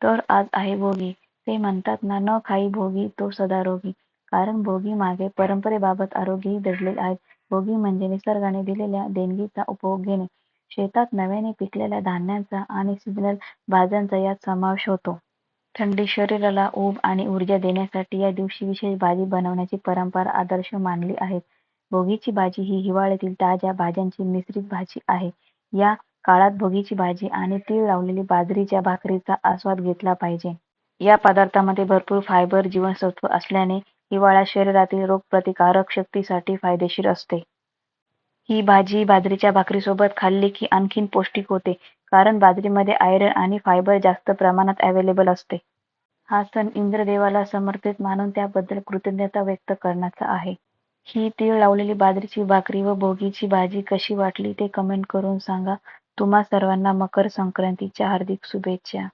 तर आज आहे भोगी. ते म्हणतात ना, न खाई भोगी तो सदा रोगी. कारण भोगी मागे परंपरेबाबत आरोग्यही दडलेले आहेत. भोगी म्हणजे निसर्गाने दिलेल्या देणगीचा उपभोग घेणे. शेतात नव्याने पिकलेल्या धान्यांचा आणि सीझनल भाज्यांचा यात समावेश होतो. थंडी शरीराला ऊब आणि ऊर्जा देण्यासाठी या दिवशी विशेष भाजी बनवण्याची परंपरा आदर्श मानली आहे. भोगीची भाजी ही हिवाळ्यातील ताज्या भाज्यांची मिश्रित भाजी आहे. या काळात भोगीची भाजी आणि तीळ लावलेली बाजरीच्या भाकरीचा आस्वाद घेतला पाहिजे. या पदार्थामध्ये भरपूर फायबर, जीवनसत्व असल्याने हिवाळ्यात शरीरातील रोगप्रतिकारक शक्तीसाठी फायदेशीर असते. ही भाजी बाजरीच्या भाकरीसोबत खाल्ली की आणखीन पौष्टिक होते, कारण बाजरीमध्ये आयर्न आणि फायबर जास्त प्रमाणात अवेलेबल असते. हा सण इंद्रदेवाला समर्पित मानून त्याबद्दल कृतज्ञता व्यक्त करण्याचा आहे. ही तीळ लावलेली बाजरीची भाकरी व भोगीची भाजी कशी वाटली ते कमेंट करून सांगा. तुम्हा सर्वांना मकर संक्रांतीच्या हार्दिक शुभेच्छा.